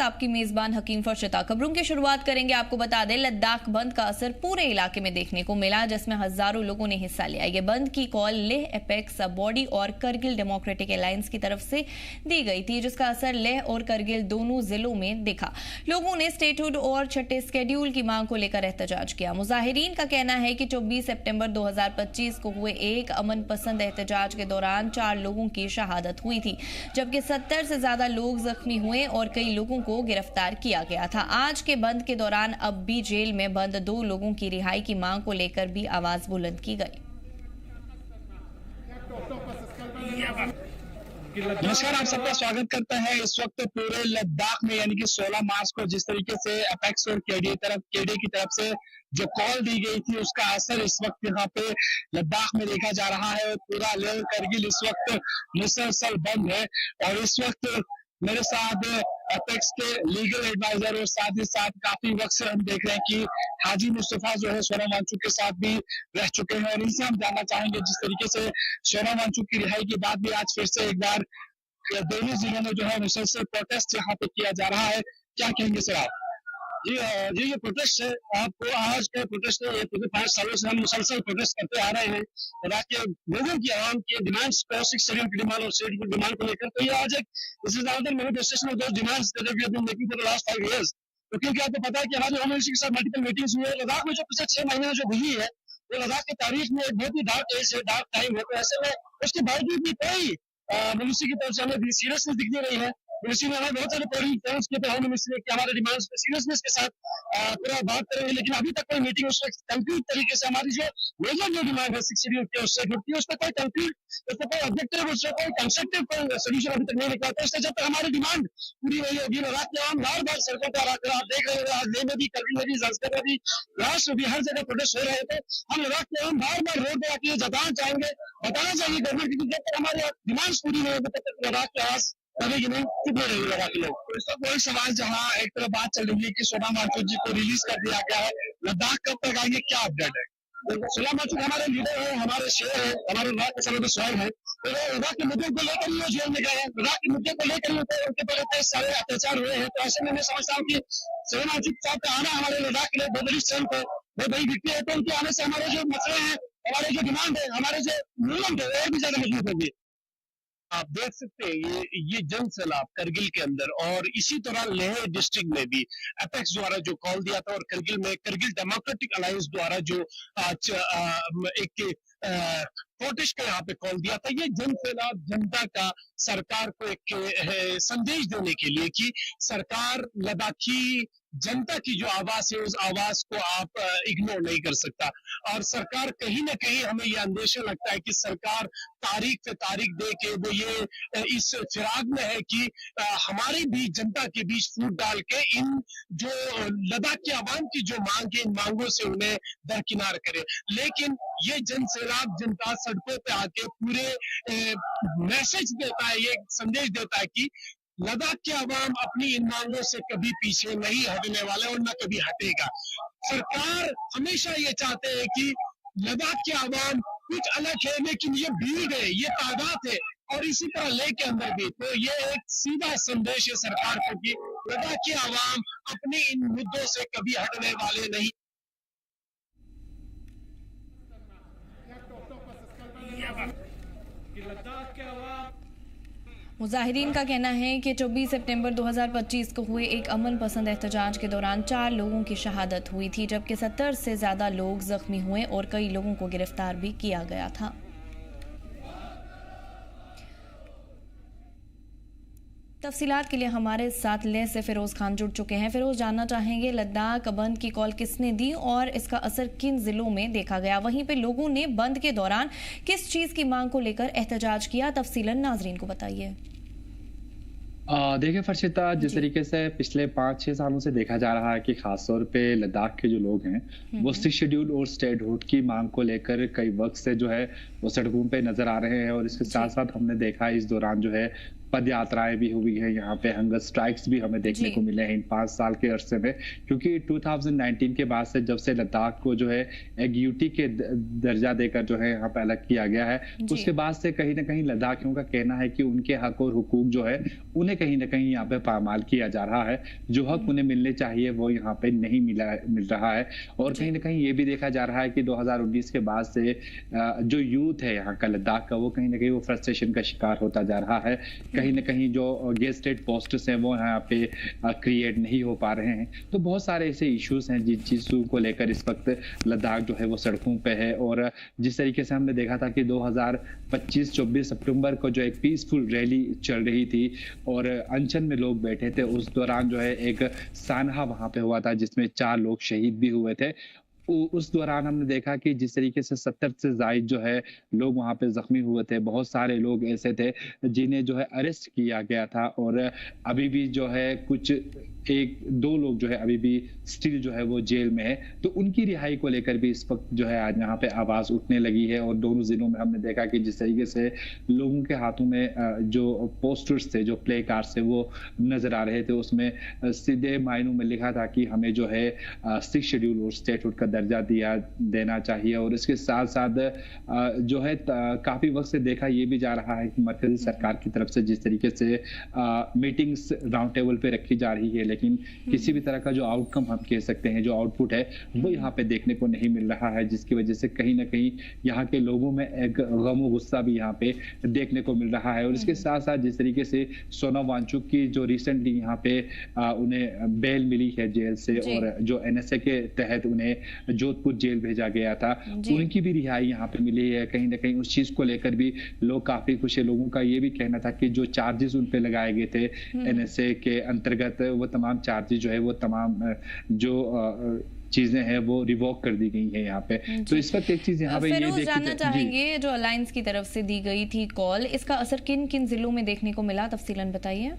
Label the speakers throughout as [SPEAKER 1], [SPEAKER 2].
[SPEAKER 1] आपकी मेजबान हकीम फरशता। खबरों की शुरुआत करेंगे। आपको बता दें, लद्दाख बंद का असर पूरे इलाके में देखने को मिला, जिसमें हजारों लोगों ने हिस्सा लिया। ये बंद की कॉल लेह एपेक्स बॉडी और करगिल डेमोक्रेटिक अलायंस की तरफ से दी गई थी, जिसका असर लेह और करगिल दोनों जिलों में दिखा। लोगों ने स्टेटहुड और छठे स्केड्यूल की मांग को लेकर एहतजाज किया। मुजाहिरीन का कहना है कि 24 सितंबर 2025 को हुए एक अमन पसंद एहतजाज के दौरान 4 लोगों की शहादत हुई थी, जबकि 70 से ज्यादा लोग जख्मी हुए और कई लोगों को गिरफ्तार किया गया था। आज के बंद के दौरान अब भी जेल में बंद 2 लोगों की रिहाई की मांग को लेकर भी आवाज बुलंद की गई।
[SPEAKER 2] नमस्कार, आप सबका स्वागत करता है। इस वक्त पूरे लद्दाख में यानी कि 16 मार्च को जिस तरीके से अपेक्स और केडी की तरफ से जो कॉल दी गई थी, उसका असर इस वक्त यहाँ पे लद्दाख में देखा जा रहा है। पूरा लेह करगिल इस वक्त मुसलसल बंद है और इस वक्त मेरे साथ अपेक्स के लीगल एडवाइजर और साथ ही साथ काफी वक्त से हम देख रहे हैं कि हाजी मुस्तफा जो है सोनम वांगचुक के साथ भी रह चुके हैं और इनसे हम जानना चाहेंगे जिस तरीके से सोनम वांगचुक की रिहाई के बाद भी आज फिर से एक बार दोनों जिलों में जो है मुसलसल प्रोटेस्ट यहाँ पे किया जा रहा है। क्या कहेंगे सर आप? जी, ये प्रोटेस्ट है। आपको आज का प्रोटेस्ट है, ये पूरे 5 सालों से हम मुसलसल प्रोटेस्ट करते आ रहे हैं राज्य के लोगों की, आवाम की डिमांड्स को, 6 शेड्यूल की डिमांड और शेड्यूल की डिमांड को लेकर। तो ये आज एक this is another manifestation of those demands that we have been making for the last 5 years. तो क्योंकि आपको पता है कि हमारे होम मिनिस्ट्री के साथ मल्टीपल मीटिंग्स हुई है। लद्दाख में जो पिछले 6 महीने में जो हुई है, वो लद्दाख की तारीख में एक बहुत ही डार्क एज है, डार्क टाइम है। तो ऐसे में उसके बावजूद भी कोई मिनिस्ट्री की तरफ से हमें सीरियसनेस दिख नहीं रही है। मिनिस्ट्री ने हमें बहुत सारे पॉइंट्स किए थे, होम मिनिस्ट्री ने कि हमारे डिमांड्स पे सीरियसनेस के साथ पूरा बात करेंगे, लेकिन अभी तक कोई मीटिंग उस वक्त कंक्रीट तरीके से हमारी जो मेजर जो डिमांड है 6 शेड्यूल की उससे जुड़ती है, उस पर कोई कंक्रीट, उस पर कोई ऑब्जेक्टिव, उस पर कोई कंस्ट्रक्टिव कोई सोल्यूशन अभी तक नहीं निकला। तो इससे जब तक हमारी डिमांड पूरी नहीं होगी, लद्दाख के आम बार बार सड़कों पर आकर आप देख रहे हैं, आज लेह में भी, करगिल में भी, जंस्कर में भी, लास्ट में भी हर जगह प्रोटेस्ट हो रहे थे। हम लद्दाख के आम बार बार रोड पर आके ये बताना चाहेंगे गवर्नमेंट की, जब तक हमारी डिमांड्स पूरी नहीं होगी तब तक लद्दाख के आवाज कभी नहीं चुप नहीं रहेगी लद्दाख के लोग। तो इसका कोई सवाल, जहाँ एक तरफ बात चल रही है कि सोनम वांगचुक जी को रिलीज कर दिया गया है, लद्दाख कब तक आएंगे, क्या अपडेट है? सोनम वांगचुक हमारे लीडर है, हमारे शेर है, हमारे लद्दाख के समय स्वयं है। तो लद्दाख के मुद्दों को लेकर ही वो जेल में गए हैं, लद्दाख के मुद्दे को लेकर ही उनके पर इतने सारे अत्याचार हुए हैं। तो ऐसे में मैं समझता हूँ कि सोनम वांगचुक साहब का आना हमारे लद्दाख के लिए बहुत बड़ी स्ट्रेंथ है, बहुत बड़ी विक्ट्री है। तो उनके आने से हमारे जो मसले हैं, हमारे जो डिमांड है, हमारे जो मूवमेंट है, और भी ज्यादा मजबूत होगी। आप देख सकते हैं ये जन सैलाब करगिल के अंदर और इसी तरह लेह डिस्ट्रिक्ट में भी अपेक्स द्वारा जो कॉल दिया था और करगिल में करगिल डेमोक्रेटिक अलायंस द्वारा जो आज एक प्रोटेस्ट का यहाँ पे कॉल दिया था। ये जन सैलाब जनता का सरकार को एक संदेश देने के लिए कि सरकार लद्दाखी जनता की जो आवाज है उस आवाज को आप इग्नोर नहीं कर सकता। और सरकार कहीं ना कहीं, हमें यह अंदेशा लगता है कि सरकार तारीख पे तारीख दे के वो ये इस फिराक में है कि हमारी भी जनता के बीच फूट डाल के इन जो लद्दाख की आवाम की जो मांग है, इन मांगों से उन्हें दरकिनार करे। लेकिन ये जन सैलाब जनता सड़कों पे आके पूरे मैसेज देता है, ये संदेश देता है कि लद्दाख के अवाम अपनी इन मांगों से कभी पीछे नहीं हटने वाले और न कभी हटेगा। सरकार हमेशा ये चाहते हैं कि लद्दाख के अवाम कुछ अलग है, लेकिन ये भीड़ है, ये तादाद है, और इसी तरह लेह के अंदर भी। तो ये एक सीधा संदेश है सरकार को कि लद्दाख के अवाम अपने इन मुद्दों से कभी हटने वाले नहीं।
[SPEAKER 3] लद्दाख के अवाम,
[SPEAKER 1] मुजाहिरीन का कहना है कि 24 सितंबर 2025 को हुए एक अमन पसंद एहतजाज के दौरान 4 लोगों की शहादत हुई थी, जबकि 70 से ज़्यादा लोग जख्मी हुए और कई लोगों को गिरफ्तार भी किया गया था। तफसीलात के लिए हमारे साथ लेह से फिरोज खान जुड़ चुके हैं। फिरोज, जानना चाहेंगे लद्दाख बंद की कॉल किसने दी और इसका असर किन जिलों में देखा गया? वहीं पे लोगों ने बंद के दौरान किस चीज की मांग को लेकर एहतजाज किया? तफसीलन नाजरीन को बताइए।
[SPEAKER 4] देखिए फरशिता, जिस तरीके से पिछले 5-6 सालों से देखा जा रहा है कि खासतौर पे लद्दाख के जो लोग हैं वो 6 शेड्यूल और स्टेटहुड की मांग को लेकर कई वक्त से जो है वो सड़कों पे नजर आ रहे हैं और इसके साथ साथ हमने देखा इस दौरान जो है पद यात्राएं भी हुई है, यहाँ पे हंगर स्ट्राइक्स भी हमें देखने
[SPEAKER 1] जी।
[SPEAKER 4] को मिले हैं इन 5 साल के अरसे में, क्योंकि 2019 के बाद से जब से लद्दाख को जो है एक यूटी के दर्जा देकर जो है यहाँ पे अलग किया गया है,
[SPEAKER 1] जी।
[SPEAKER 4] उसके बाद से कहीं ना कहीं लद्दाखियों का कहना है कि उनके हक और हुकूक जो है उन्हें कहीं ना कहीं यहाँ पे पामाल किया जा रहा है। जो हक उन्हें मिलने चाहिए वो यहाँ पे नहीं मिल रहा है। और
[SPEAKER 1] जी।
[SPEAKER 4] कहीं ना कहीं ये भी देखा जा रहा है कि 2019 के बाद से जो यूथ है यहाँ का लद्दाख का, वो कहीं ना कहीं वो फ्रस्ट्रेशन का शिकार होता जा रहा है। कहीं ना कहीं जो गेस्टेड पोस्ट्स हैं वो यहाँ पे क्रिएट नहीं हो पा रहे हैं। तो बहुत सारे ऐसे इश्यूज हैं जिन चीजों को लेकर इस वक्त लद्दाख जो है वो सड़कों पे है। और जिस तरीके से हमने देखा था कि 2025-24 सितंबर को जो एक पीसफुल रैली चल रही थी और अनशन में लोग बैठे थे, उस दौरान जो है एक सानहा वहां पे हुआ था जिसमें 4 लोग शहीद भी हुए थे। उस दौरान हमने देखा कि जिस तरीके से 70 से जायद जो है लोग वहां पे जख्मी हुए थे, बहुत सारे लोग ऐसे थे जिन्हें जो है अरेस्ट किया गया था। और अभी भी जो है कुछ 1-2 लोग जो है अभी भी स्टिल जो है वो जेल में है। तो उनकी रिहाई को लेकर भी इस वक्त जो है आज यहाँ पे आवाज उठने लगी है। और दोनों जिलों में हमने देखा कि जिस तरीके से लोगों के हाथों में जो पोस्टर्स थे, जो प्ले कार्ड्स थे, वो नजर आ रहे थे। उसमें सीधे मायनों में लिखा था कि हमें जो है 6 शेड्यूल और स्टेटहुड का दर्जा देना चाहिए। और इसके साथ साथ जो है काफी वक्त से देखा ये भी जा रहा है कि मरकजी सरकार की तरफ से जिस तरीके से मीटिंग्स राउंड टेबल पे रखी जा रही है, लेकिन किसी भी तरह का जो आउटकम हम कह सकते हैं, जो आउटपुट है, वो यहाँ पे देखने को नहीं मिल रहा है, जिसकी वजह से कहीं ना कहीं यहाँ के लोगों में एक गम और गुस्सा भी यहाँ पे देखने को मिल रहा है। और इसके साथ साथ जिस तरीके से सोनम वांगचुक की जो रिसेंटली यहाँ पे उन्हें बेल मिली है जेल से, और जो एनएसए के तहत उन्हें जोधपुर जेल भेजा गया था, उनकी भी रिहाई यहाँ पे मिली है। कहीं ना कहीं उस चीज को लेकर भी लोग काफी खुश है। लोगों का ये भी कहना था कि जो चार्जेस उन पे लगाए गए थे एनएसए के अंतर्गत, वो तमाम चार्जेस जो है वो तमाम जो चीजें हैं वो रिवोक कर दी गई है यहाँ पे। तो इस वक्त एक चीज यहाँ पे ये
[SPEAKER 1] जानना चाहेंगे, जो अलायंस की तरफ से दी गई थी कॉल, इसका असर किन किन जिलों में देखने को मिला, तफसीलन बताइए।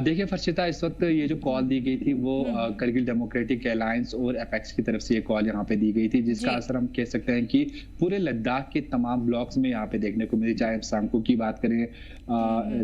[SPEAKER 4] देखिए फर्शिता, इस वक्त ये जो कॉल दी गई थी वो करगिल डेमोक्रेटिक अलायंस और एपेक्स की तरफ से ये कॉल यहाँ पे दी गई थी, जिसका असर हम कह सकते हैं कि पूरे लद्दाख के तमाम ब्लॉक्स में यहाँ पे देखने को मिली। चाहे सांको की बात करें,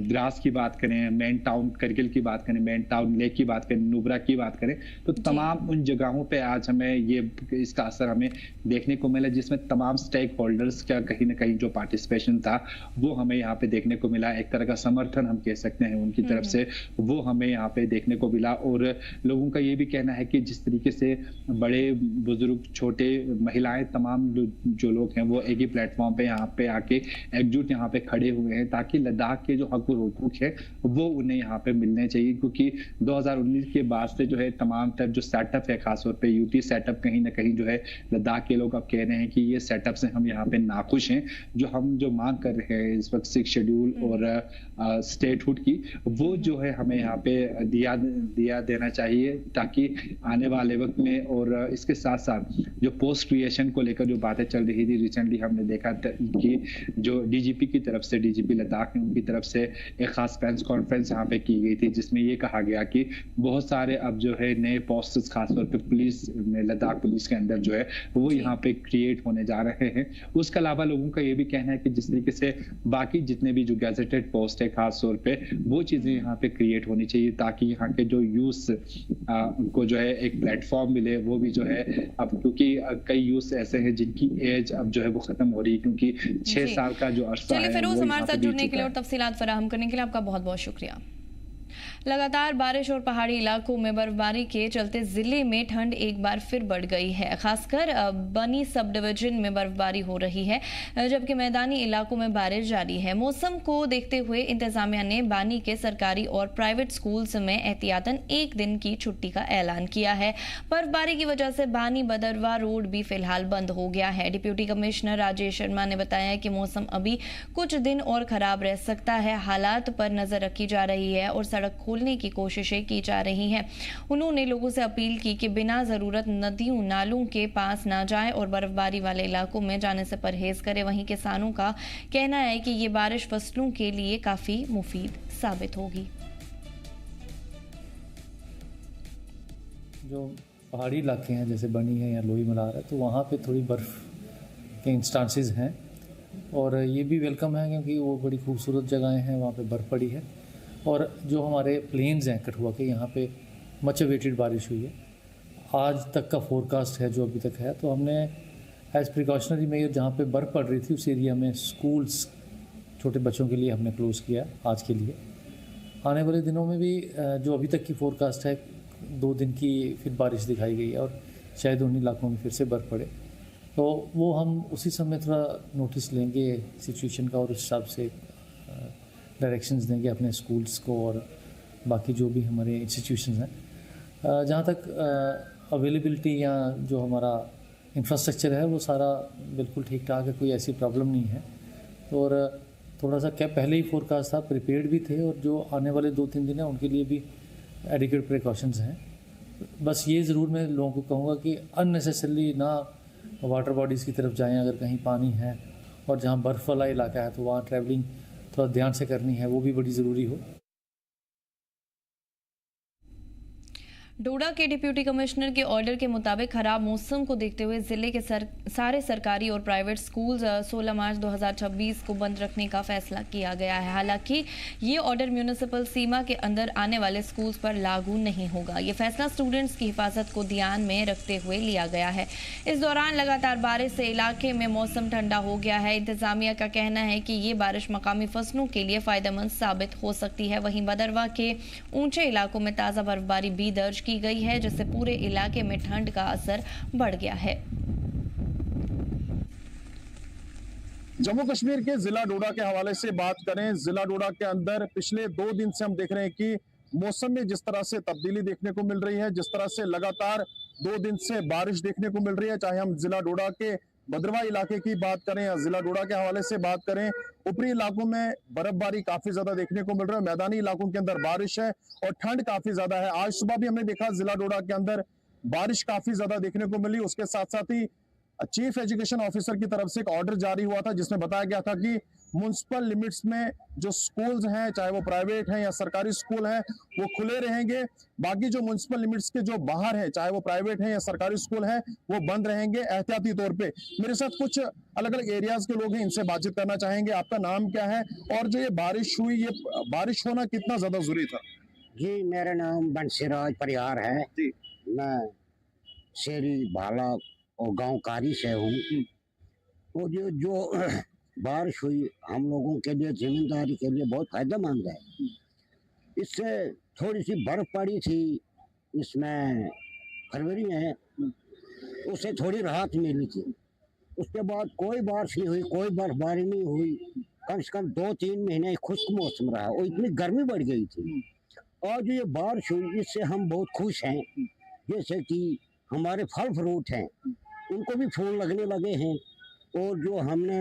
[SPEAKER 4] द्रास की बात करें, मेन टाउन करगिल की बात करें, मेन टाउन लेक की बात करें, नुब्रा की बात करें, तो तमाम उन जगहों पे आज हमें ये इसका असर हमें देखने को मिला, जिसमें तमाम स्टेक होल्डर्स का कहीं ना कहीं जो पार्टिसिपेशन था वो हमें यहाँ पे देखने को मिला। एक तरह का समर्थन हम कह सकते हैं उनकी तरफ से, वो हमें यहाँ पे देखने को मिला। और लोगों का ये भी कहना है कि जिस तरीके से बड़े बुजुर्ग, छोटे, महिलाएं, तमाम जो लोग हैं वो एक ही प्लेटफॉर्म पे यहाँ पे आके एकजुट यहाँ पे खड़े हुए हैं, ताकि लद्दाख के जो हक और हुकूक है वो उन्हें यहाँ पे मिलने चाहिए। क्योंकि 2019 के बाद से जो है तमाम तरफ जो सेटअप है, खासतौर पे यूटी सेटअप, कहीं ना कहीं जो है लद्दाख के लोग अब कह रहे हैं कि ये सेटअप से हम यहाँ पे नाखुश हैं। जो मांग कर रहे हैं इस वक्त 6 शेड्यूल और स्टेटहुड की, वो जो है हमें यहाँ पे दिया देना चाहिए, ताकि आने वाले वक्त में, और इसके साथ साथ जो पोस्ट क्रिएशन को लेकर जो बातें चल रही थी, रिसेंटली हमने देखा कि जो डीजीपी की तरफ से, डीजीपी लद्दाख ने, उनकी तरफ से एक खास प्रेस कॉन्फ्रेंस यहाँ पे की गई थी, जिसमें ये कहा गया कि बहुत सारे अब जो है नए पोस्ट्स खासतौर पे पुलिस में, लद्दाख पुलिस के अंदर जो है वो यहाँ पे क्रिएट होने जा रहे हैं। उसके अलावा लोगों का ये भी कहना है कि जिस तरीके से बाकी जितने भी जो गैजेटेड पोस्ट है खासतौर पे, वो चीजें यहाँ पे क्रिएट होनी चाहिए, ताकि यहाँ के जो यूथ को जो है एक प्लेटफॉर्म मिले। वो भी जो है अब, क्योंकि कई यूथ ऐसे हैं जिनकी एज अब जो है वो खत्म हो रही है, क्योंकि 6 साल का जो अरसा है।
[SPEAKER 1] फिरोज, हमारे साथ जुड़ने के लिए और तफसीलात फराहम करने के लिए आपका बहुत बहुत शुक्रिया। लगातार बारिश और पहाड़ी इलाकों में बर्फबारी के चलते जिले में ठंड एक बार फिर बढ़ गई है। खासकर बनी सब डिवीजन में बर्फबारी हो रही है, जबकि मैदानी इलाकों में बारिश जारी है। मौसम को देखते हुए इंतजामिया ने बानी के सरकारी और प्राइवेट स्कूल्स में एहतियातन 1 दिन की छुट्टी का ऐलान किया है। बर्फबारी की वजह से बानी बदरवा रोड भी फिलहाल बंद हो गया है। डिप्टी कमिश्नर राजेश शर्मा ने बताया कि मौसम अभी कुछ दिन और खराब रह सकता है, हालात पर नजर रखी जा रही है और सड़क खोलने की कोशिशें की जा रही हैं। उन्होंने लोगों से अपील की कि बिना जरूरत नदियों नालों के पास ना जाएं और बर्फबारी वाले इलाकों में जाने से परहेज करें। वहीं किसानों का कहना है कि ये बारिश फसलों के लिए काफी मुफीद साबित होगी।
[SPEAKER 3] जो पहाड़ी इलाके हैं जैसे बनी है या लोई मलार है, तो वहाँ पे थोड़ी बर्फ़ के इंस्टांसेस हैं, और ये भी वेलकम है क्योंकि वो बड़ी खूबसूरत जगहें हैं, वहाँ पे बर्फ़ पड़ी है। और जो हमारे प्लेन्स हैं कठुआ के, यहाँ पे मच अवेटेड बारिश हुई है। आज तक का फोरकास्ट है जो अभी तक है, तो हमने एज़ प्रिकॉशनरी मेजर जहाँ पे बर्फ़ पड़ रही थी उस एरिया में स्कूल्स छोटे बच्चों के लिए हमने क्लोज़ किया आज के लिए। आने वाले दिनों में भी जो अभी तक की फोरकास्ट है 2 दिन की फिर बारिश दिखाई गई है और शायद उन इलाकों में फिर से बर्फ़ पड़े, तो वो हम उसी समय थोड़ा नोटिस लेंगे सिचुएशन का और उस हिसाब से डायरेक्शंस देंगे अपने स्कूल्स को और बाकी जो भी हमारे इंस्टीट्यूशंस हैं। जहाँ तक अवेलेबिलिटी या जो हमारा इंफ्रास्ट्रक्चर है वो सारा बिल्कुल ठीक ठाक है, कोई ऐसी प्रॉब्लम नहीं है। और थोड़ा सा क्या पहले ही फोरकास्ट था, प्रिपेयर्ड भी थे, और जो आने वाले 2-3 दिन हैं उनके लिए भी एडिक्वेट प्रिकॉशंस हैं। बस ये ज़रूर मैं लोगों को कहूँगा कि अननेसेसरली ना वाटर बॉडीज़ की तरफ जाएं अगर कहीं पानी है, और जहाँ बर्फ़ वाला इलाका है तो वहाँ ट्रैवलिंग थोड़ा ध्यान से करनी है, वो भी बड़ी ज़रूरी हो।
[SPEAKER 1] डोडा के डिप्यूटी कमिश्नर के ऑर्डर के मुताबिक खराब मौसम को देखते हुए जिले के सारे सरकारी और प्राइवेट स्कूल्स 16 मार्च 2026 को बंद रखने का फैसला किया गया है। हालांकि ये ऑर्डर म्यूनिसिपल सीमा के अंदर आने वाले स्कूल्स पर लागू नहीं होगा। ये फैसला स्टूडेंट्स की हिफाजत को ध्यान में रखते हुए लिया गया है। इस दौरान लगातार बारिश से इलाके में मौसम ठंडा हो गया है। इंतजामिया का कहना है कि ये बारिश मकामी फसलों के लिए फायदेमंद साबित हो सकती है। वहीं भदरवा के ऊंचे इलाकों में ताज़ा बर्फबारी भी दर्ज की गई है, जिससे पूरे इलाके में ठंड का असर बढ़ गया है।
[SPEAKER 5] जम्मू कश्मीर के जिला डोडा के हवाले से बात करें, जिला डोडा के अंदर पिछले 2 दिन से हम देख रहे हैं कि मौसम में जिस तरह से तब्दीली देखने को मिल रही है, जिस तरह से लगातार 2 दिन से बारिश देखने को मिल रही है, चाहे हम जिला डोडा के भद्रवा इलाके की बात करें या जिला डोडा के हवाले से बात करें, ऊपरी इलाकों में बर्फबारी काफी ज्यादा देखने को मिल रहा है, मैदानी इलाकों के अंदर बारिश है और ठंड काफी ज्यादा है। आज सुबह भी हमने देखा जिला डोडा के अंदर बारिश काफी ज्यादा देखने को मिली। उसके साथ साथ ही चीफ एजुकेशन ऑफिसर की तरफ से एक ऑर्डर जारी हुआ था जिसमें बताया गया था कि म्युनिसिपल लिमिट्स में जो स्कूल्स हैं, चाहे वो प्राइवेट हैं या सरकारी स्कूल हैं, वो खुले रहेंगे। बाकी जो म्युनिसिपल लिमिट्स के जो बाहर हैं, चाहे वो प्राइवेट हैं या सरकारी स्कूल हैं, वो बंद रहेंगे एहतियाती तौर पे। मेरे साथ कुछ अलग अलग एरियाज के लोग हैं, इनसे बातचीत करना चाहेंगे। आपका नाम क्या है और जो ये बारिश हुई, ये बारिश होना कितना ज्यादा जरूरी था?
[SPEAKER 6] जी, मेरा नाम बंसीराज परिहार है जी। मैं शेरी भाला और गांव कारी से हूँ। तो जो बारिश हुई हम लोगों के लिए, जमींदारी के लिए बहुत फायदेमंद है। इससे थोड़ी सी बर्फ पड़ी थी इसमें फरवरी में, उससे थोड़ी राहत मिली थी। उसके बाद कोई बारिश नहीं हुई, कोई बर्फबारी नहीं हुई। कम से कम 2-3 महीने खुश्क मौसम रहा और इतनी गर्मी बढ़ गई थी। और जो ये बारिश हुई इससे हम बहुत खुश हैं। जैसे कि हमारे फल फ्रूट हैं उनको भी फूल लगने लगे हैं, और जो हमने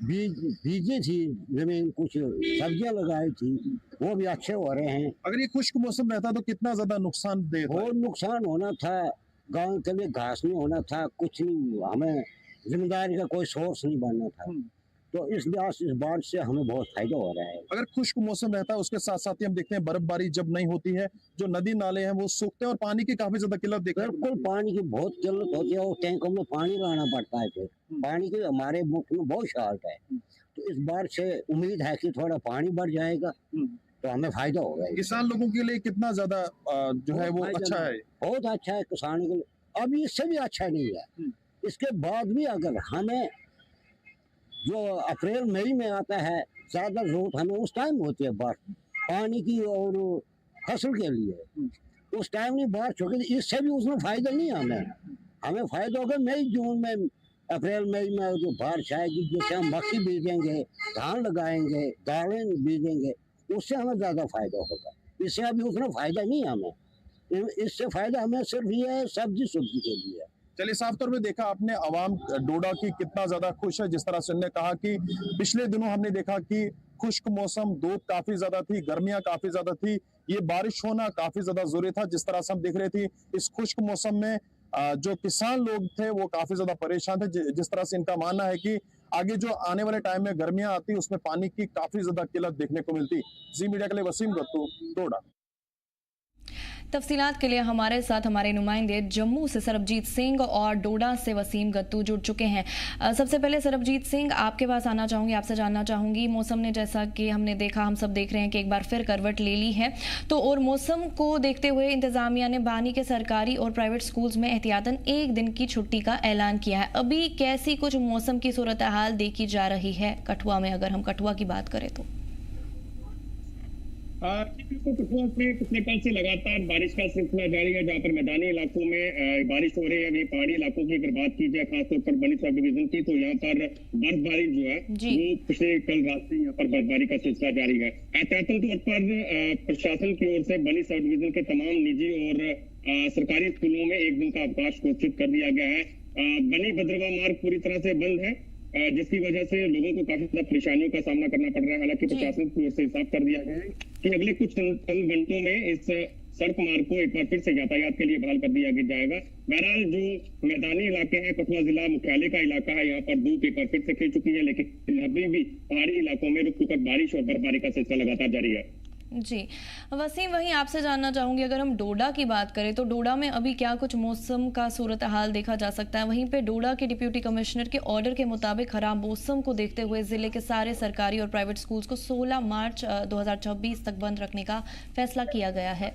[SPEAKER 6] बीजे थी जमीन, कुछ सब्जियां लगाई थी, वो भी अच्छे हो रहे हैं।
[SPEAKER 5] अगर ये खुश्क मौसम रहता तो कितना ज्यादा नुकसानदेह था?
[SPEAKER 6] बहुत नुकसान होना था, गांव के लिए घास नहीं होना था, कुछ नहीं, हमें जिम्मेदारी का कोई सोर्स नहीं बनना था। तो इस लिहाज से इस बारिश से हमें बहुत फायदा हो रहा है।
[SPEAKER 5] अगर खुश्क मौसम रहता है उसके साथ साथ ही हम देखते हैं बर्फबारी जब नहीं होती है, जो नदी नाले हैं वो सूखते हैं और पानी की काफी ज्यादा किल्लत देखते हैं।
[SPEAKER 6] बिल्कुल, पानी की बहुत किल्लत होती है और टैंकों में पानी लाना पड़ता है। फिर पानी की हमारे मुल्क में बहुत शॉर्ट है। तो इस बार से उम्मीद है कि थोड़ा पानी बढ़ जाएगा तो हमें फायदा होगा।
[SPEAKER 5] किसान लोगों के लिए कितना ज्यादा जो है वो अच्छा है?
[SPEAKER 6] बहुत अच्छा है किसानों के लिए। अब इससे भी अच्छा नहीं है। इसके बाद भी अगर हमें जो अप्रैल मई में आता है, ज्यादा जरूरत हमें उस टाइम होती है बारिश पानी की और फसल के लिए। उस टाइम नहीं बारिश होगी, इससे भी उसमें फायदा नहीं है। हमें फायदा होगा मई जून में, अप्रैल मई में जो बारिश आएगी, जैसे हम मक्की बीजेंगे, धान लगाएंगे, दालें बीजेंगे, उससे हमें ज्यादा फायदा होगा। इससे अभी उतना फायदा नहीं है हमें। इससे फायदा हमें सिर्फ ये है सब्जी सब्जी के लिए।
[SPEAKER 5] चलिए, साफ तौर पे देखा आपने अवाम डोडा की कितना ज्यादा खुश है। जिस तरह से उन्होंने कहा कि पिछले दिनों हमने देखा कि खुश्क मौसम, धूप काफी ज्यादा थी, गर्मियां काफी ज्यादा थी, ये बारिश होना काफी ज्यादा जरूरी था। जिस तरह से हम देख रहे थे इस खुश्क मौसम में जो किसान लोग थे वो काफी ज्यादा परेशान थे। जिस तरह से इनका मानना है कि आगे जो आने वाले टाइम में गर्मियां आती उसमें पानी की काफी ज्यादा किल्लत देखने को मिलती। जी मीडिया के लिए वसीम गत्तू, डोडा।
[SPEAKER 1] तफसीलात के लिए हमारे साथ हमारे नुमाइंदे जम्मू से सरबजीत सिंह और डोडा से वसीम गत्तू जुड़ चुके हैं। सबसे पहले सरबजीत सिंह, आपके पास आना चाहूँगी, आपसे जानना चाहूँगी, मौसम ने जैसा कि हमने देखा, हम सब देख रहे हैं कि एक बार फिर करवट ले ली है, तो और मौसम को देखते हुए इंतजामिया ने बानी के सरकारी और प्राइवेट स्कूल्स में एहतियातन एक दिन की छुट्टी का ऐलान किया है। अभी कैसी कुछ मौसम की सूरत हाल देखी जा रही है कठुआ में, अगर हम कठुआ की बात करें तो?
[SPEAKER 7] कठुआ में पिछले कल से लगातार बारिश का सिलसिला जारी है, जहाँ पर मैदानी इलाकों में बारिश हो रही है। अभी पहाड़ी इलाकों की अगर बात की जाए, खासतौर पर बनी सब डिवीजन की, तो यहाँ पर बर्फबारी जो है वो पिछले कल रात से यहाँ पर बर्फबारी का सिलसिला जारी है। एहतियातन तौर पर प्रशासन की ओर से बनी सब डिवीजन के तमाम निजी और सरकारी स्कूलों में एक दिन का अवकाश घोषित कर दिया गया है। बनी भद्रवा मार्ग पूरी तरह से बंद है, जिसकी वजह से लोगों को काफी ज्यादा परेशानियों का सामना करना पड़ रहा है। हालांकि प्रशासन की ओर से हिसाब कर दिया गया है कि अगले कुछ चंद घंटों में इस सड़क मार्ग को एक बार फिर से यातायात के लिए बहाल कर दिया जाएगा। बहरहाल जो मैदानी इलाके हैं, कठुआ जिला मुख्यालय का इलाका है, यहाँ पर धूप एक बार फिर से खिल चुकी है, लेकिन अभी भी पहाड़ी इलाकों में रुक रुक बारिश और बर्फबारी का सिलसिला लगातार जारी है।
[SPEAKER 1] जी वसीम, वहीं आपसे जानना चाहूंगी, अगर हम डोडा की बात करें तो डोडा में अभी क्या कुछ मौसम का सूरत हाल देखा जा सकता है? वहीं पे डोडा के डिप्टी कमिश्नर के ऑर्डर के मुताबिक खराब मौसम को देखते हुए जिले के सारे सरकारी और प्राइवेट स्कूल्स को 16 मार्च 2026 तक बंद रखने का फैसला किया गया है।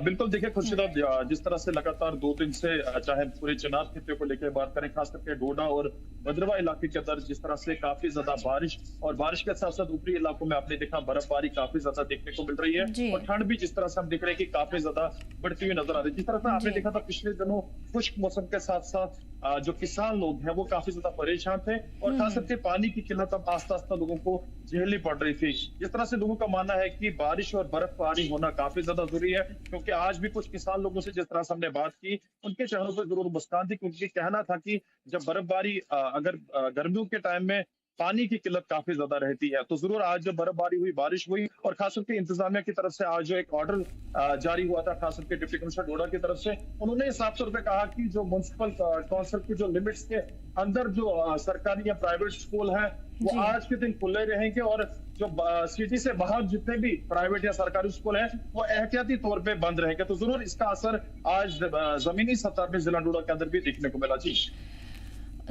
[SPEAKER 5] बिल्कुल, देखिए खुर्शीदा, जिस तरह से लगातार 2 दिन से चाहे पूरे चिनाब खित्ते को लेकर बात करें, खास करके डोडा और भद्रवा इलाके के अंदर जिस तरह से काफी ज्यादा बारिश और बारिश के साथ साथ ऊपरी इलाकों में आपने देखा बर्फबारी काफी ज्यादा देखने को मिल रही है, और ठंड भी जिस तरह से हम देख रहे हैं कि काफी ज्यादा बढ़ती हुई नजर आ रही है। जिस तरह से आपने देखा था पिछले दिनों खुश्क मौसम के साथ साथ जो किसान लोग हैं वो काफी ज्यादा परेशान थे, और खास करके पानी की किल्लत अब आस्ता आस्ता लोगों को झेलनी पड़ रही थी। जिस तरह से लोगों का मानना है कि बारिश और बर्फबारी होना काफी ज्यादा जरूरी है, क्योंकि आज भी कुछ किसान लोगों से जिस तरह से हमने बात की, उनके चेहरों पर जरूर मुस्कान थी, क्योंकि कहना था कि जब बर्फबारी अगर गर्मियों के टाइम में पानी की किल्लत काफी ज्यादा रहती है, तो जरूर आज जब बर्फबारी हुई, बारिश हुई, और खास करके इंतजामिया की तरफ से आज जो एक ऑर्डर जारी हुआ था, खास करके डिप्टी कमिश्नर डोडा की तरफ से, उन्होंने साफ तौर पर कहा कि जो म्युनिसिपल काउंसिल की जो लिमिट्स के अंदर जो सरकारी या प्राइवेट स्कूल है वो आज के दिन खुले रहेंगे, और जो सिटी से बाहर जितने भी प्राइवेट या सरकारी स्कूल है वो एहतियाती तौर पे बंद रहेंगे। तो जरूर इसका असर आज जमीनी सतह पे जिला डोडा के अंदर भी देखने को मिला। जी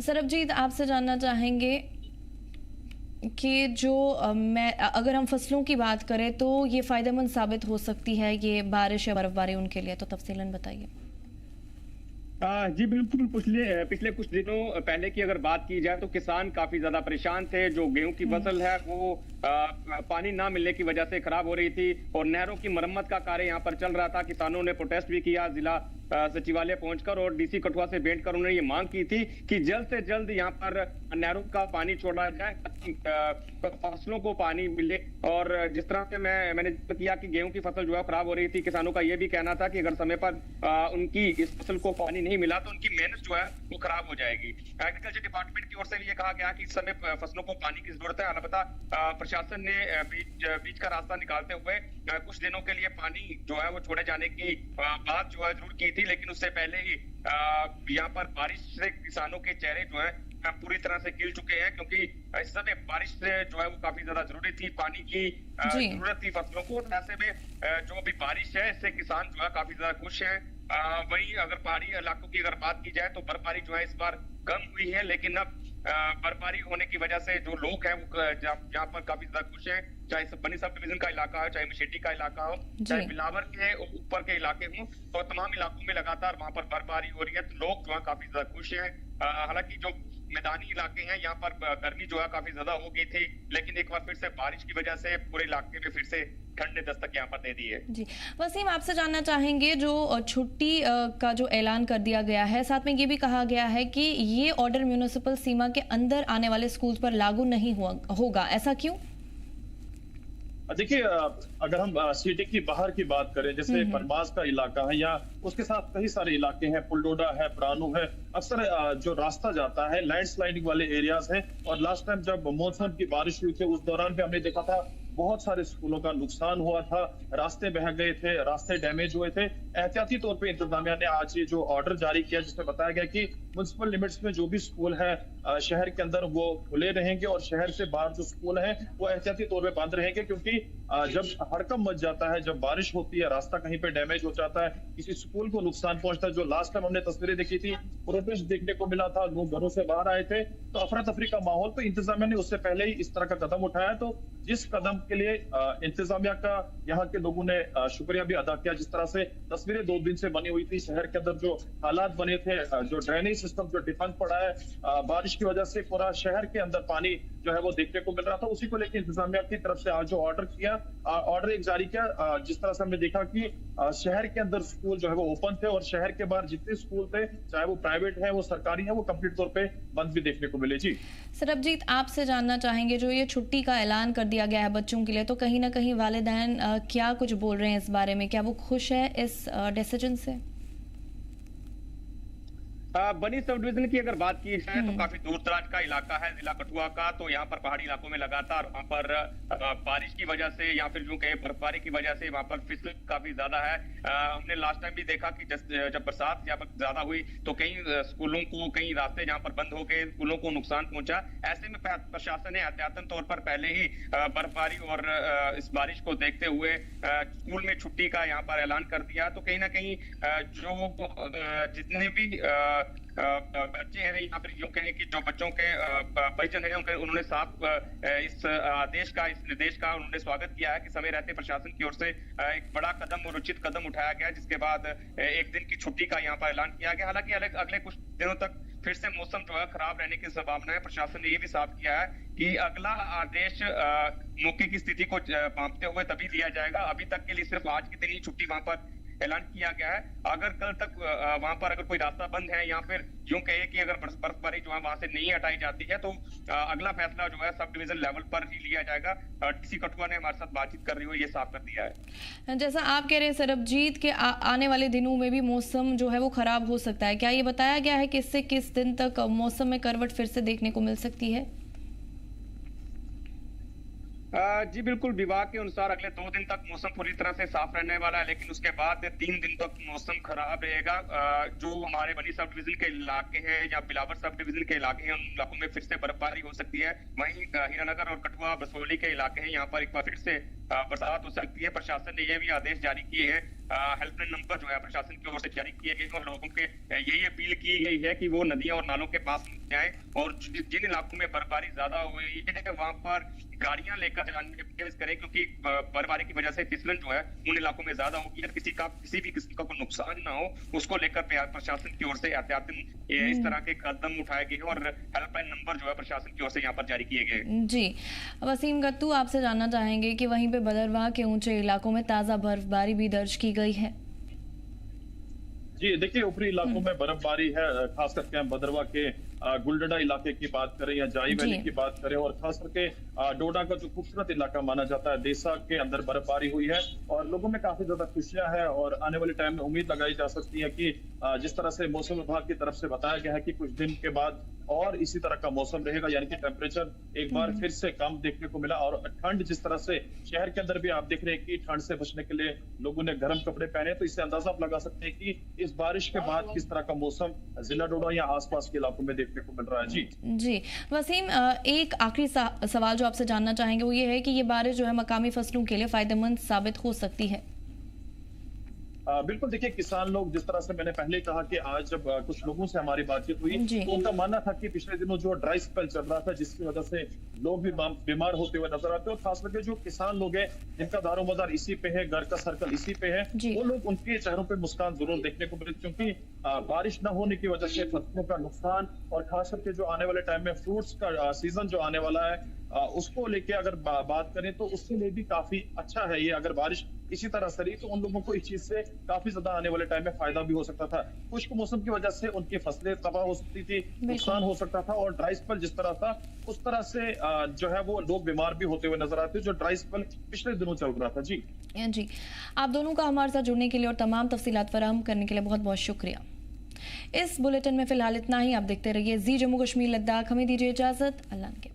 [SPEAKER 1] सरबजीत, आपसे जानना चाहेंगे कि जो अगर हम फसलों की बात करें तो ये फायदेमंद साबित हो सकती है ये बारिश या बर्फबारी उनके लिए, तो तफसीलन बताइए।
[SPEAKER 7] जी बिल्कुल, पिछले कुछ दिनों पहले की अगर बात की जाए तो किसान काफी ज्यादा परेशान थे। जो गेहूं की फसल है वो पानी ना मिलने की वजह से खराब हो रही थी, और नहरों की मरम्मत का कार्य यहाँ पर चल रहा था। किसानों ने प्रोटेस्ट भी किया जिला सचिवालय पहुंचकर, और डीसी कठुआ से भेंट कर उन्होंने ये मांग की थी कि जल्द से जल्द यहाँ पर नहरों का पानी छोड़ा जाए, फसलों को पानी मिले। और जिस तरह से मैंने किया कि गेहूं की फसल जो है खराब हो रही थी, किसानों का ये भी कहना था कि अगर समय पर उनकी इस फसल को पानी नहीं मिला तो उनकी मेहनत जो है वो खराब हो जाएगी। एग्रीकल्चर डिपार्टमेंट की ओर से ये कहा गया कि इस समय फसलों को पानी की जरूरत है। अलबत्ता प्रशासन ने बीच का रास्ता निकालते हुए कुछ दिनों के लिए पानी जो है वो छोड़े जाने की बात जो है जरूर की थी, लेकिन उससे पहले ही यहाँ पर बारिश से किसानों के चेहरे जो है पूरी तरह से खिल चुके हैं, क्योंकि इस समय बारिश से जो है वो काफी ज्यादा जरूरी थी, पानी की जरूरत थी फसलों को। ऐसे में जो अभी बारिश है इससे किसान जो है काफी ज्यादा खुश है। वहीं अगर पहाड़ी इलाकों की अगर बात की जाए तो बर्फबारी जो है इस बार कम हुई है, लेकिन अब बर्फबारी होने की वजह से जो लोग हैं वो यहाँ पर काफी ज्यादा खुश हैं, चाहे बनी सब डिवीजन का इलाका हो, चाहे मशेटी का इलाका हो, चाहे बिलावर के ऊपर के इलाके हों, तो तमाम इलाकों में लगातार वहां पर बर्फबारी हो रही है, तो लोग जो है काफी ज्यादा खुश हैं। हालांकि जो मैदानी इलाके हैं यहाँ पर गर्मी जो है काफी ज्यादा हो गई थी, लेकिन एक बार फिर से बारिश की वजह से पूरे इलाके में फिर से ठंड ने दस्तक यहाँ पर दे दी है।
[SPEAKER 1] जी वसीम, आपसे जानना चाहेंगे, जो छुट्टी का जो ऐलान कर दिया गया है, साथ में ये भी कहा गया है कि ये ऑर्डर म्युनिसिपल सीमा के अंदर आने वाले स्कूल्स पर लागू नहीं होगा, ऐसा क्यों?
[SPEAKER 5] देखिए, अगर हम सिटी की बाहर की बात करें, जैसे परमास का इलाका है या उसके साथ कई सारे इलाके हैं, पुलडोडा है, प्राणू है, अक्सर जो रास्ता जाता है लैंडस्लाइडिंग वाले एरियाज हैं। और लास्ट टाइम जब मॉनसून की बारिश हुई थी उस दौरान भी हमने देखा था बहुत सारे स्कूलों का नुकसान हुआ था, रास्ते बह गए थे, रास्ते डैमेज हुए थे। एहतियाती तौर पे इंतजामिया ने आज ये जो ऑर्डर जारी किया जिसमें बताया गया कि म्युनिसिपल लिमिट्स में जो भी स्कूल है शहर के अंदर वो खुले रहेंगे और शहर से बाहर जो स्कूल है वो एहतियाती तौर पे बंद रहेंगे, क्योंकि जब हड़कंप मच जाता है, जब बारिश होती है, रास्ता कहीं पे डैमेज हो जाता है, किसी स्कूल को नुकसान पहुंचता है। जो लास्ट टाइम हमने तस्वीरें देखी थी, प्रोटेस्ट देखने को मिला था, लोग घरों से बाहर आए थे, तो अफरा तफरी का माहौल। तो इंतजामिया ने उससे पहले ही इस तरह का कदम उठाया। तो जिस कदम के लिए इंतजामिया का यहाँ के लोगों ने शुक्रिया भी अदा किया। जिस तरह से तस्वीरें 2 दिन से बनी हुई थी, शहर के अंदर जो हालात बने थे, जो ड्रेनेज सिस्टम जो डिफेंस पड़ा है, बारिश की वजह से पूरा शहर के अंदर पानी जो है वो देखने को मिल रहा था, उसी को लेकर इंतजामिया की तरफ से आज जो ऑर्डर एक जारी किया। जिस तरह से हमने देखा कि शहर के अंदर स्कूल जो है वो ओपन थे और शहर के बाहर जितने स्कूल थे, चाहे वो प्राइवेट है, वो सरकारी है, वो कंप्लीट तौर पे बंद भी देखने को मिले। जी
[SPEAKER 1] सरबजीत, आपसे जानना चाहेंगे, जो ये छुट्टी का ऐलान कर दिया गया है बच्चों के लिए, तो कहीं ना कहीं वालिदैन क्या कुछ बोल रहे हैं इस बारे में? क्या वो खुश है इस डिसीजन से?
[SPEAKER 7] बनी सब डिवीजन की अगर बात की जाए तो काफी दूर दराज का इलाका है जिला कठुआ का। तो यहाँ पर पहाड़ी इलाकों में लगातार वहाँ पर बारिश की वजह से या फिर यूं कहे बर्फबारी की वजह से वहाँ पर फिसल काफी ज्यादा है। हमने लास्ट टाइम भी देखा कि जब बरसात यहाँ पर ज्यादा हुई तो कई स्कूलों को, कई रास्ते जहाँ पर बंद हो गए, स्कूलों को नुकसान पहुंचा। ऐसे में प्रशासन ने एहतियातन तौर पर पहले ही बर्फबारी और इस बारिश को देखते हुए स्कूल में छुट्टी का यहाँ पर ऐलान कर दिया। तो कहीं ना कहीं जो जितने भी बच्चे हैं या फिर यूं कहें कि जो बच्चों के परिजन हैं उन्होंने साफ इस आदेश का, इस निर्देश का उन्होंने स्वागत किया है कि समय रहते प्रशासन की ओर से एक बड़ा कदम और उचित कदम उठाया गया, जिसके बाद एक दिन की छुट्टी का यहाँ पर ऐलान किया गया। हालांकि अगले कुछ दिनों तक फिर से मौसम जो है खराब रहने की संभावना है। प्रशासन ने ये भी साफ किया है कि अगला आदेश मौके की स्थिति को भांपते हुए तभी दिया जाएगा। अभी तक के लिए सिर्फ आज के दिन ही छुट्टी वहां पर ऐलान किया गया है। अगर कल तक वहां पर अगर कोई रास्ता बंद है या फिर यूं कहे कि अगर बर्फबारी जो है वहां से नहीं हटाई जाती है तो अगला फैसला जो है सब डिवीजन लेवल पर ही लिया जाएगा। डीसी कठुआ ने हमारे साथ बातचीत कर रही हुई ये साफ कर दिया है।
[SPEAKER 1] जैसा आप कह रहे हैं सरबजीत के आने वाले दिनों में भी मौसम जो है वो खराब हो सकता है, क्या ये बताया गया है कि इससे किस दिन तक मौसम में करवट फिर से देखने को मिल सकती है?
[SPEAKER 7] जी बिल्कुल, विभाग के अनुसार अगले 2 दिन तक मौसम पूरी तरह से साफ रहने वाला है, लेकिन उसके बाद 3 दिन तक मौसम खराब रहेगा। जो हमारे बनी सब डिवीजन के इलाके हैं या बिलावर सब डिवीजन के इलाके हैं, उन इलाकों में फिर से बर्फबारी हो सकती है। वहीं हीरानगर और कठुआ बसोली के इलाके हैं, यहाँ पर एक बार फिर से बरसात हो सकती है। प्रशासन ने यह भी आदेश जारी किए हैं, हेल्पलाइन नंबर जो है प्रशासन की ओर से जारी किए गए और लोगों के यही अपील की गई है कि वो नदियां और नालों के पास जाएं और जिन इलाकों में बर्फबारी ज्यादा हुई है वहां पर गाड़ियां लेकर जाने की कोशिश करें, क्योंकि बर्फबारी की वजह से फिसलन जो है उन इलाकों में ज्यादा होगी। अगर किसी भी किस्म का कोई नुकसान ना हो, उसको लेकर प्रशासन की ओर से एहतियातन इस तरह के कदम उठाए गए और हेल्पलाइन नंबर जो है प्रशासन की ओर से यहाँ पर जारी किए गए।
[SPEAKER 1] जी वसीम गत्तू, आपसे जानना चाहेंगे कि वहीं पे बदरवाह के ऊंचे इलाकों में ताजा बर्फबारी भी दर्ज की गई है।
[SPEAKER 5] जी देखिए, ऊपरी इलाकों में बर्फबारी है, खास करके हम बदरवा के गुलडंडा इलाके की बात करें या जाई वैली की बात करें, और खास करके डोडा का जो खूबसूरत इलाका माना जाता है देसा के अंदर बर्फबारी हुई है और लोगों में काफी ज्यादा खुशियां हैं। और आने वाले टाइम में उम्मीद लगाई जा सकती है कि जिस तरह से मौसम विभाग की तरफ से बताया गया है कि कुछ दिन के बाद और इसी तरह का मौसम रहेगा, यानी कि टेम्परेचर एक बार फिर से कम देखने को मिला। और ठंड जिस तरह से शहर के अंदर भी आप देख रहे हैं कि ठंड से बचने के लिए लोगों ने गर्म कपड़े पहने, तो इससे अंदाजा आप लगा सकते हैं कि इस बारिश के बाद किस तरह का मौसम जिला डोडा या आसपास के इलाकों में देखने को मिल रहा है। जी
[SPEAKER 1] वसीम, एक आखिरी सवाल जो आपसे जानना चाहेंगे वो ये है कि ये बारिश जो है मकामी फसलों के लिए फायदेमंद साबित हो सकती है?
[SPEAKER 5] बिल्कुल, देखिए किसान लोग, जिस तरह से मैंने पहले कहा कि आज जब कुछ लोगों से हमारी बातचीत हुई तो उनका मानना था कि पिछले दिनों जो ड्राई स्पेल चल रहा था जिसकी वजह से लोग भी बीमार होते हुए नजर आते हैं, और खास करके जो किसान लोग हैं जिनका दारोमदार इसी पे है, घर का सर्कल इसी पे है, वो लोग, उनके चेहरों पे मुस्कान जरूर देखने को मिले, क्योंकि बारिश न होने की वजह से फसलों का नुकसान और खास करके जो आने वाले टाइम में फ्रूट्स का सीजन जो आने वाला है उसको लेके अगर बात करें तो उसके लिए भी काफी अच्छा है ये। अगर बारिश इसी तरह से रही तो उन लोगों को इस चीज से काफी ज्यादा आने वाले टाइम में फायदा भी हो सकता था। खुश्क मौसम की वजह से उनकी फसलें तबाह हो सकती थी, नुकसान हो सकता था, और ड्राई स्पेल जिस तरह था उस तरह से जो है वो लोग बीमार भी होते हुए नजर आते, जो ड्राई स्पेल पिछले दिनों चल रहा था। जी
[SPEAKER 1] आप दोनों का हमारे साथ जुड़ने के लिए और तमाम तफसीलात फराहम करने के लिए बहुत बहुत शुक्रिया। इस बुलेटिन में फिलहाल इतना ही। आप देखते रहिए जी जम्मू कश्मीर लद्दाख। हमें दीजिए इजाजत। अल्लाह के